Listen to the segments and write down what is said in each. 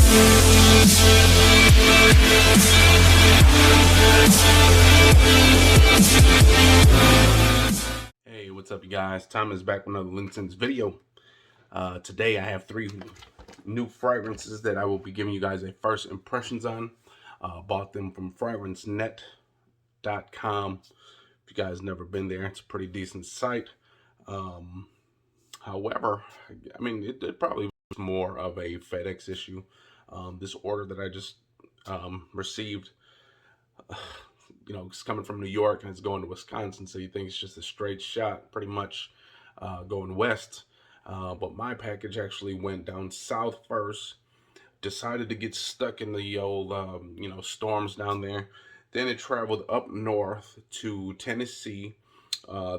Hey, what's up, you guys? Tom is back with another LinkedIn's video. Today I have 3 new fragrances that I will be giving you guys a first impressions on. Bought them from FragranceNet.com. If you guys never been there, it's a pretty decent site. However, I mean, it probably was more of a FedEx issue. This order that I just received, it's coming from New York and it's going to Wisconsin, so you think it's just a straight shot, pretty much going west. But my package actually went down south first, decided to get stuck in the old, storms down there. Then it traveled up north to Tennessee.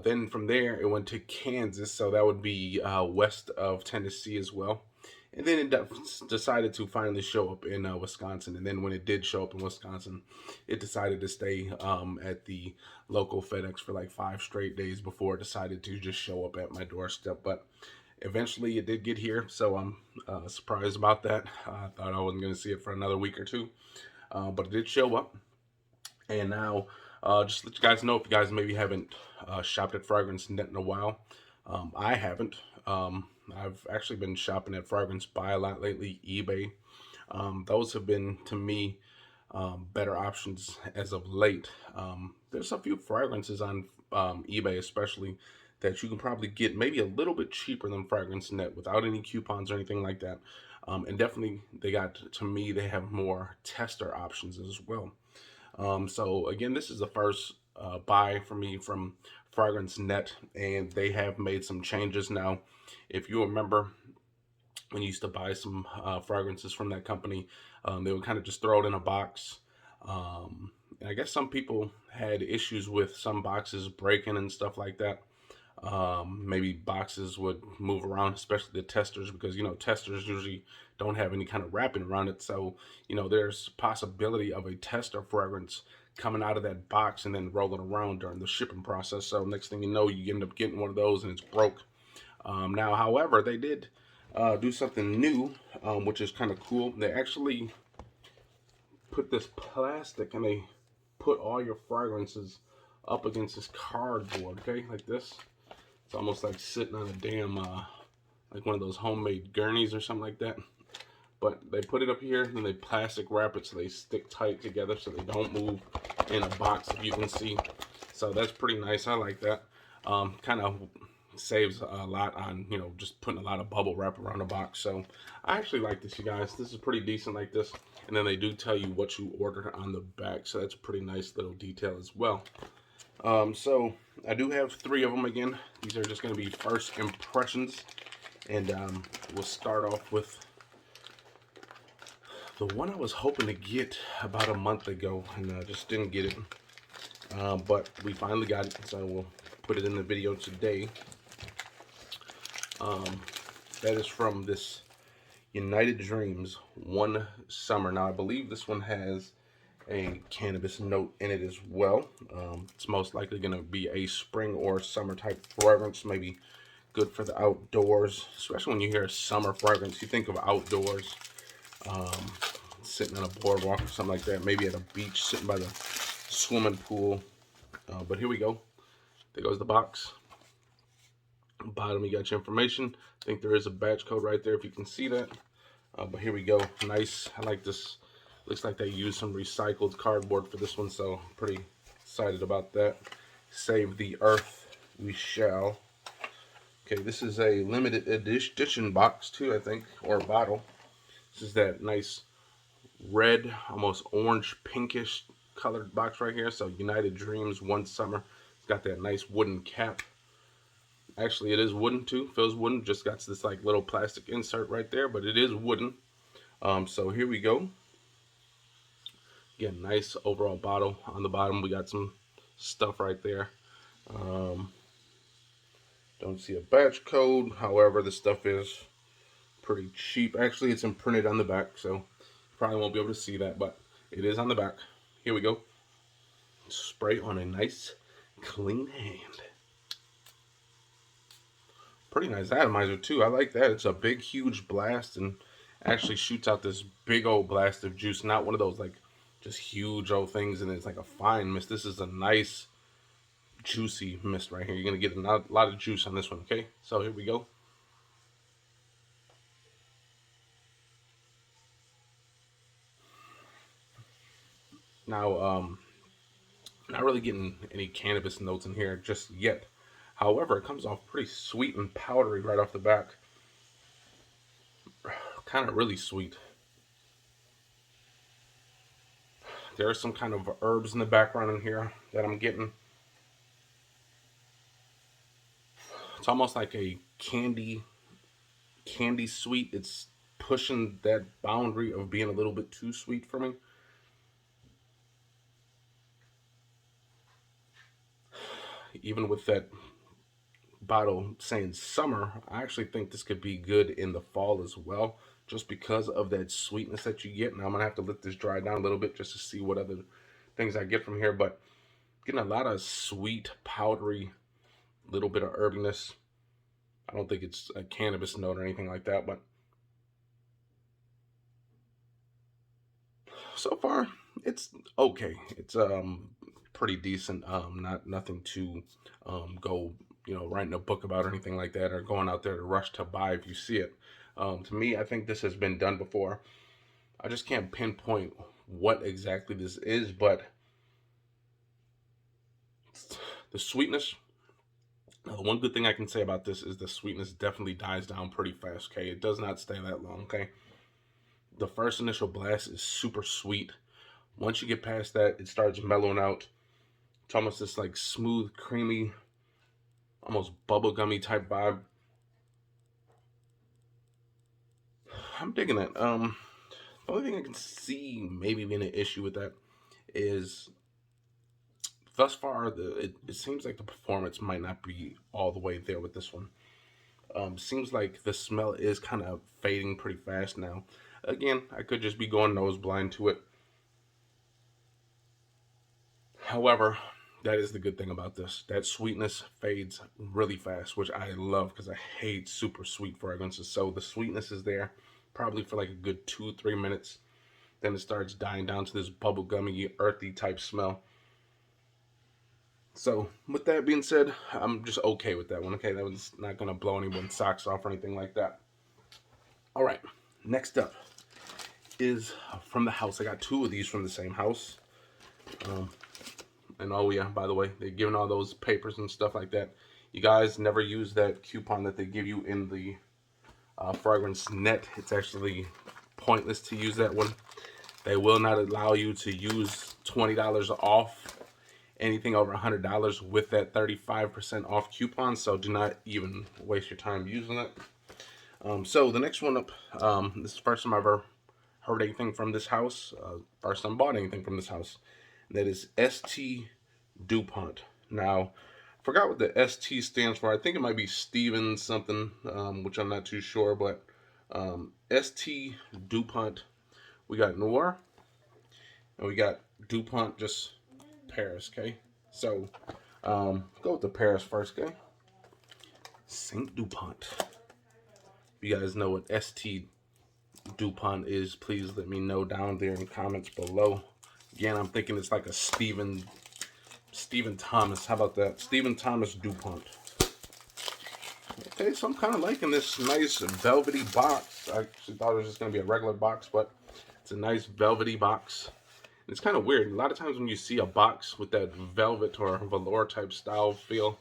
Then from there, it went to Kansas, so that would be west of Tennessee as well. And then it decided to finally show up in Wisconsin. And then when it did show up in Wisconsin, it decided to stay at the local FedEx for like 5 straight days before it decided to just show up at my doorstep. But eventually it did get here, so I'm surprised about that. I thought I wasn't going to see it for another week or 2. But it did show up. And now, just to let you guys know, if you guys maybe haven't shopped at FragranceNet in a while, I haven't. I've actually been shopping at Fragrance Buy a lot lately, eBay. Those have been, to me, better options as of late. There's a few fragrances on eBay especially that you can probably get maybe a little bit cheaper than FragranceNet without any coupons or anything like that. And definitely they have more tester options as well. So again, this is the first buy for me from FragranceNet, and they have made some changes now. If you remember, when you used to buy some fragrances from that company, they would kind of just throw it in a box. And I guess some people had issues with some boxes breaking and stuff like that. Maybe boxes would move around, especially the testers, because testers usually don't have any kind of wrapping around it. So there's possibility of a tester fragrance coming out of that box and then rolling around during the shipping process. So next thing you know, you end up getting one of those and it's broke. Now, however, they did do something new, which is kind of cool. They actually put this plastic and they put all your fragrances up against this cardboard, okay, like this. It's almost like sitting on a damn, like one of those homemade gurneys or something like that. But they put it up here and they plastic wrap it so they stick tight together so they don't move in a box, if you can see. So that's pretty nice. I like that. Kind of saves a lot on, just putting a lot of bubble wrap around a box. So I actually like this, you guys. This is pretty decent like this. And then they do tell you what you ordered on the back. So that's a pretty nice little detail as well. So I do have 3 of them again. These are just going to be first impressions. And we'll start off with the one I was hoping to get about a month ago and just didn't get it. But we finally got it, so we'll put it in the video today. That is from this United Dreams One Summer. Now I believe this one has a cannabis note in it as well. It's most likely going to be a spring or summer type fragrance, maybe good for the outdoors, especially when you hear a summer fragrance. You think of outdoors, sitting on a boardwalk or something like that, maybe at a beach, sitting by the swimming pool. But here we go. There goes the box. Bottom, you got your information. I think there is a batch code right there if you can see that. But here we go. Nice. I like this. Looks like they used some recycled cardboard for this one, so I'm pretty excited about that. Save the earth, we shall. Okay, this is a limited edition box too, I think, or a bottle. This is that nice red, almost orange pinkish colored box right here. So United Dreams One Summer. It's got that nice wooden cap. Actually, it is wooden too. Feels wooden. Just got this like little plastic insert right there, but it is wooden. So here we go. Again, nice overall bottle. On the bottom, we got some stuff right there. Don't see a batch code. However, the stuff is pretty cheap. Actually, it's imprinted on the back, so you probably won't be able to see that, but it is on the back. Here we go. Spray on a nice, clean hand. Pretty nice atomizer too. I like that. It's a big, huge blast, and actually shoots out this big old blast of juice. Not one of those like just huge old things, and it's like a fine mist. This is a nice juicy mist right here. You're gonna get a lot of juice on this one. Okay, so here we go. Now, not really getting any cannabis notes in here just yet. However, it comes off pretty sweet and powdery right off the back. Kind of really sweet. There are some kind of herbs in the background in here that I'm getting. It's almost like a candy sweet. It's pushing that boundary of being a little bit too sweet for me. Even with that bottle saying summer, I actually think this could be good in the fall as well, just because of that sweetness that you get. Now I'm gonna have to let this dry down a little bit just to see what other things I get from here, but getting a lot of sweet, powdery, little bit of herbiness. I don't think it's a cannabis note or anything like that, but so far it's okay. It's pretty decent. Not nothing to go writing a book about or anything like that, or going out there to rush to buy if you see it. To me, I think this has been done before. I just can't pinpoint what exactly this is, but the sweetness. One good thing I can say about this is the sweetness definitely dies down pretty fast. Okay, it does not stay that long. Okay, the first initial blast is super sweet. Once you get past that, it starts mellowing out. It's almost this like smooth, creamy, almost bubblegummy type vibe. I'm digging that. The only thing I can see maybe being an issue with that is thus far it seems like the performance might not be all the way there with this one. Seems like the smell is kind of fading pretty fast now. Again, I could just be going nose blind to it. However, that is the good thing about this. That sweetness fades really fast, which I love because I hate super sweet fragrances. So the sweetness is there probably for like a good 2-3 minutes. Then it starts dying down to this bubblegummy, earthy type smell. So with that being said, I'm just okay with that one. Okay, that one's not gonna blow anyone's socks off or anything like that. All right, next up is from the house. I got two of these from the same house. And oh yeah, by the way, they're giving all those papers and stuff like that. You guys never use that coupon that they give you in the FragranceNet. It's actually pointless to use that one. They will not allow you to use $20 off anything over $100 with that 35% off coupon. So do not even waste your time using it. So the next one up, this is the first time I've ever heard anything from this house. First time bought anything from this house. That is ST Dupont. Now, I forgot what the ST stands for. I think it might be Steven something, which I'm not too sure. But ST Dupont. We got Noir, and we got Dupont, just Paris. Okay, so go with the Paris first. Okay, Saint Dupont. If you guys know what ST Dupont is, please let me know down there in comments below. Again, I'm thinking it's like a Stephen Thomas. How about that? Stephen Thomas Dupont. Okay, so I'm kind of liking this nice velvety box. I actually thought it was just going to be a regular box, but it's a nice velvety box. And it's kind of weird. A lot of times when you see a box with that velvet or velour type style feel,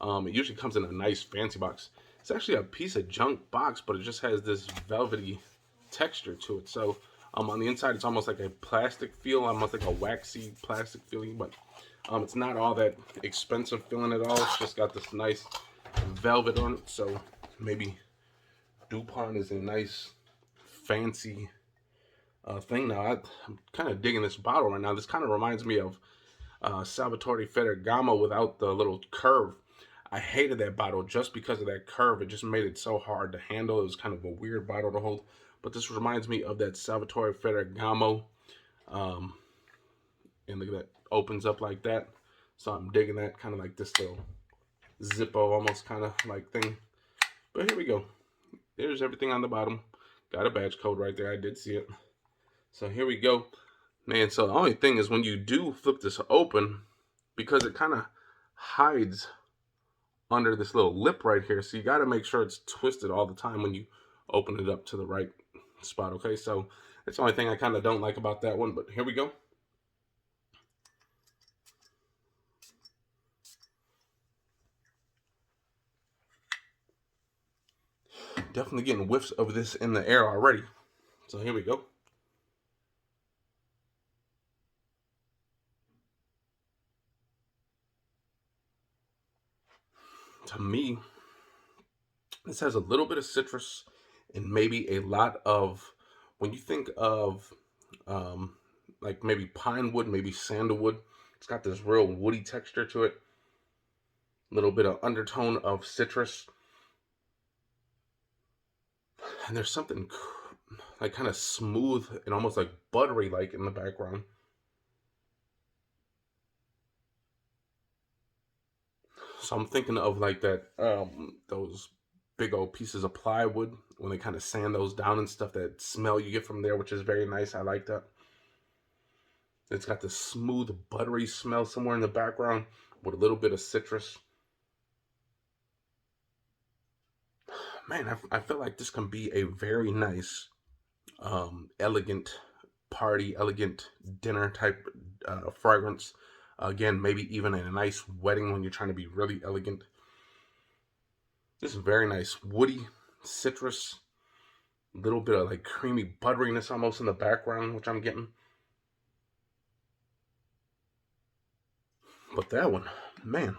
it usually comes in a nice fancy box. It's actually a piece of junk box, but it just has this velvety texture to it. So on the inside, it's almost like a plastic feel, almost like a waxy plastic feeling, but it's not all that expensive feeling at all. It's just got this nice velvet on it. So maybe Dupont is a nice fancy thing. Now I'm kind of digging this bottle right now. This kind of reminds me of Salvatore Ferragamo without the little curve. I hated that bottle just because of that curve. It just made it so hard to handle. It was kind of a weird bottle to hold. But this reminds me of that Salvatore Ferragamo. And look at that. Opens up like that. So I'm digging that. Kind of like this little Zippo almost kind of like thing. But here we go. There's everything on the bottom. Got a badge code right there. I did see it. So here we go. Man, so the only thing is when you do flip this open, because it kind of hides under this little lip right here, so you got to make sure it's twisted all the time when you open it up to the right spot, okay? So that's the only thing I kind of don't like about that one, but here we go. Definitely getting whiffs of this in the air already. So here we go. To me, this has a little bit of citrus and maybe a lot of, when you think of like maybe pine wood, maybe sandalwood, it's got this real woody texture to it. A little bit of undertone of citrus. And there's something like kind of smooth and almost like buttery like in the background. So I'm thinking of like that those big old pieces of plywood when they kind of sand those down and stuff, that smell you get from there, which is very nice. I like that. It's got this smooth buttery smell somewhere in the background with a little bit of citrus. Man, I feel like this can be a very nice elegant party, elegant dinner type fragrance. Again, maybe even in a nice wedding when you're trying to be really elegant. This is very nice, woody, citrus, a little bit of like creamy butteriness almost in the background, which I'm getting. But that one, man,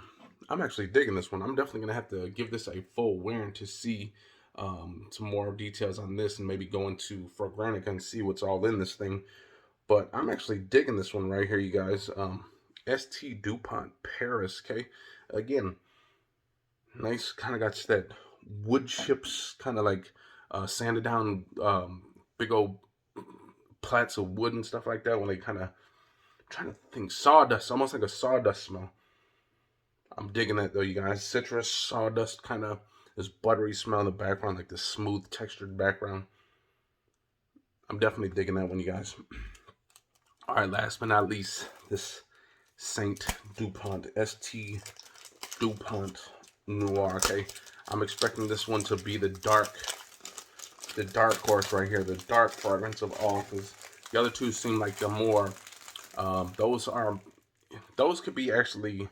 I'm actually digging this one. I'm definitely gonna have to give this a full wear to see some more details on this, and maybe go into Fragrantica and see what's all in this thing. But I'm actually digging this one right here, you guys. ST Dupont Paris, okay? Again, nice, kind of got that wood chips, kind of like sanded down big old plats of wood and stuff like that when they kind of, trying to think, sawdust, almost like a sawdust smell. I'm digging that though, you guys. Citrus, sawdust, kind of this buttery smell in the background, like this smooth textured background. I'm definitely digging that one, you guys. All right, last but not least, this Saint Dupont, ST Dupont Noir, okay? I'm expecting this one to be the dark horse right here, the dark fragrance of all, because the other two seem like the more, those could be actually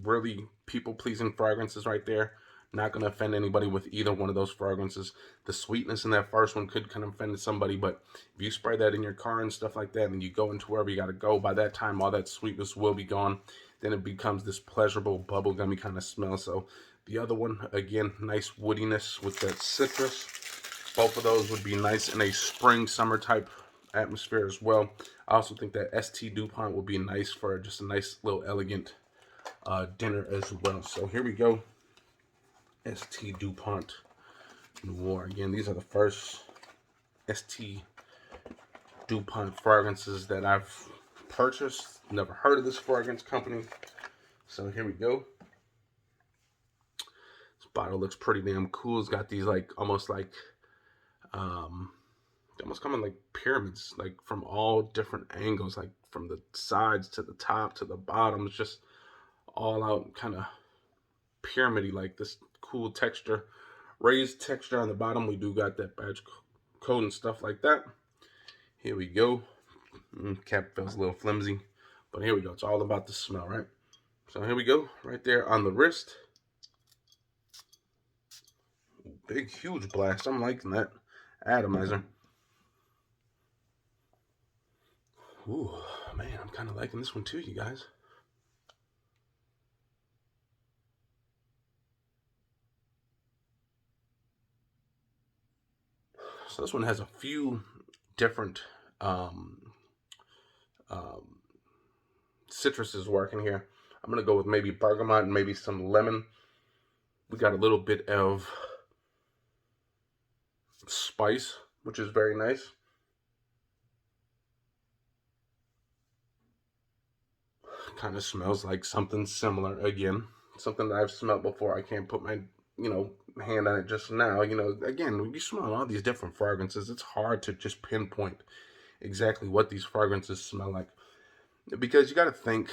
really people-pleasing fragrances right there. Not going to offend anybody with either one of those fragrances. The sweetness in that first one could kind of offend somebody, but if you spray that in your car and stuff like that, and you go into wherever you got to go, by that time, all that sweetness will be gone. Then it becomes this pleasurable, bubblegummy kind of smell. So the other one, again, nice woodiness with that citrus. Both of those would be nice in a spring, summer type atmosphere as well. I also think that ST Dupont would be nice for just a nice little elegant dinner as well. So here we go. ST Dupont Noir. Again, these are the first ST Dupont fragrances that I've purchased. Never heard of this fragrance company. So here we go. This bottle looks pretty damn cool. It's got these like almost like almost coming like pyramids, like from all different angles, like from the sides to the top to the bottom. It's just all out kind of pyramidy, like this cool texture, raised texture on the bottom. We do got that badge code and stuff like that. Here we go. Cap feels a little flimsy, but here we go. It's all about the smell, right? So here we go, right there on the wrist. Big, huge blast. I'm liking that atomizer. Ooh, man, I'm kind of liking this one too, you guys. So this one has a few different citruses working here. I'm gonna go with maybe bergamot and maybe some lemon. We got a little bit of spice, which is very nice. Kind of smells like something similar again. Something that I've smelled before. I can't put my hand on it just now. Again, when you smell all these different fragrances, it's hard to just pinpoint exactly what these fragrances smell like. Because you got to think,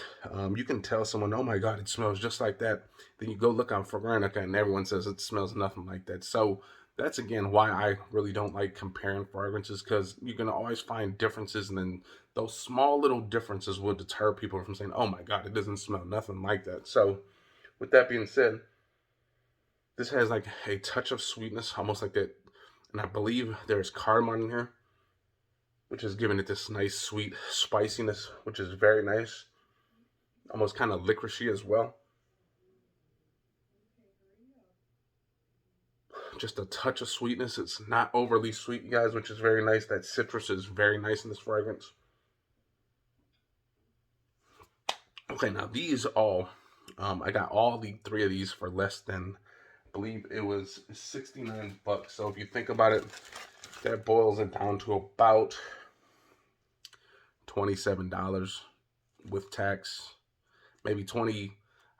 you can tell someone, oh my God, it smells just like that. Then you go look on FragranceNet and everyone says it smells nothing like that. So that's again why I really don't like comparing fragrances, because you're going to always find differences. And then those small little differences will deter people from saying, oh my God, it doesn't smell nothing like that. So with that being said, this has like a touch of sweetness, almost like that. And I believe there's cardamom in here, which is giving it this nice sweet spiciness, which is very nice. Almost kind of licoricey as well. Just a touch of sweetness. It's not overly sweet, you guys, which is very nice. That citrus is very nice in this fragrance. Okay, now these all, I got all the three of these for less than, I believe it was 69 bucks. So if you think about it, that boils it down to about $27 with tax. Maybe 20,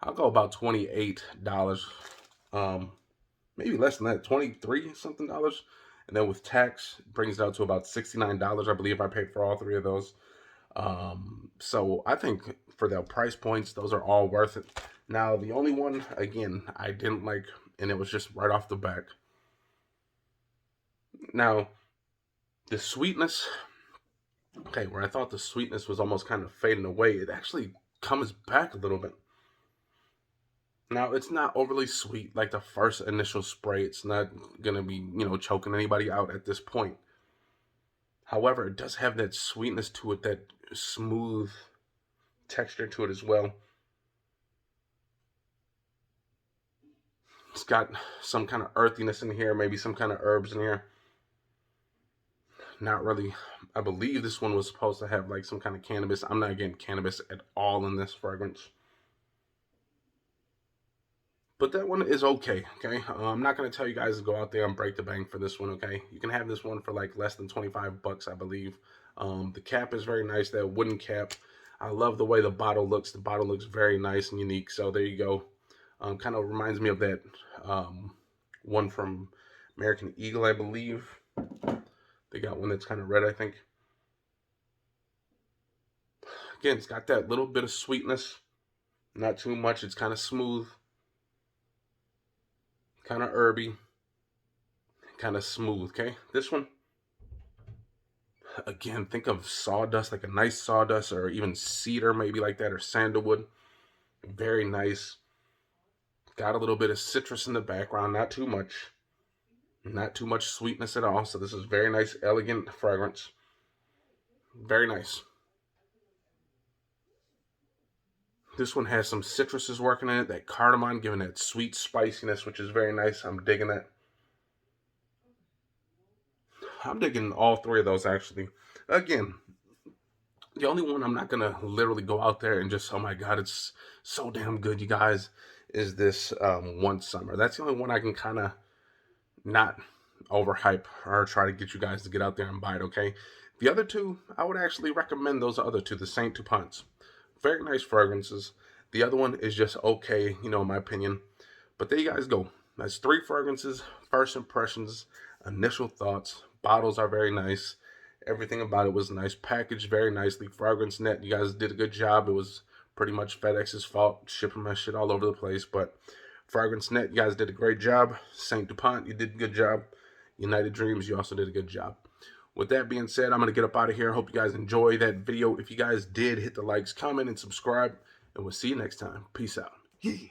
I'll go about $28. Maybe less than that, 23 something dollars. And then with tax, brings it out to about $69, I believe I paid for all three of those. So I think for the price points, those are all worth it. Now, the only one, again, I didn't like, and it was just right off the back. Now, the sweetness, okay, where I thought the sweetness was almost kind of fading away, it actually comes back a little bit. Now, it's not overly sweet like the first initial spray. It's not going to be, choking anybody out at this point. However, it does have that sweetness to it, that smooth texture to it as well. It's got some kind of earthiness in here, maybe some kind of herbs in here. Not really. I believe this one was supposed to have like some kind of cannabis. I'm not getting cannabis at all in this fragrance. But that one is okay, okay? I'm not going to tell you guys to go out there and break the bank for this one, okay? You can have this one for like less than 25 bucks, I believe. The cap is very nice, that wooden cap. I love the way the bottle looks. The bottle looks very nice and unique, so there you go. Kind of reminds me of that one from American Eagle, I believe. They got one that's kind of red, I think. Again, it's got that little bit of sweetness. Not too much. It's kind of smooth. Kind of herby. Kind of smooth, okay? This one, again, think of sawdust, like a nice sawdust, or even cedar, maybe like that, or sandalwood. Very nice. Got a little bit of citrus in the background, not too much. Not too much sweetness at all. So this is very nice, elegant fragrance. Very nice. This one has some citruses working in it, that cardamom giving that sweet spiciness, which is very nice. I'm digging that. I'm digging all three of those, actually. Again, the only one I'm not going to literally go out there and just, oh my God, it's so damn good, you guys, is this One Summer. That's the only one I can kind of not overhype or try to get you guys to get out there and buy it, okay? The other two, I would actually recommend those other two, the St. Dupont. Very nice fragrances. The other one is just okay, in my opinion. But there you guys go. That's three fragrances, first impressions, initial thoughts. Bottles are very nice. Everything about it was nice, packaged very nicely. FragranceNet, you guys did a good job. It was pretty much FedEx's fault, shipping my shit all over the place. But FragranceNet, you guys did a great job. St. Dupont, you did a good job. United Dreams, you also did a good job. With that being said, I'm going to get up out of here. I hope you guys enjoy that video. If you guys did, hit the likes, comment, and subscribe. And we'll see you next time. Peace out. Yeah.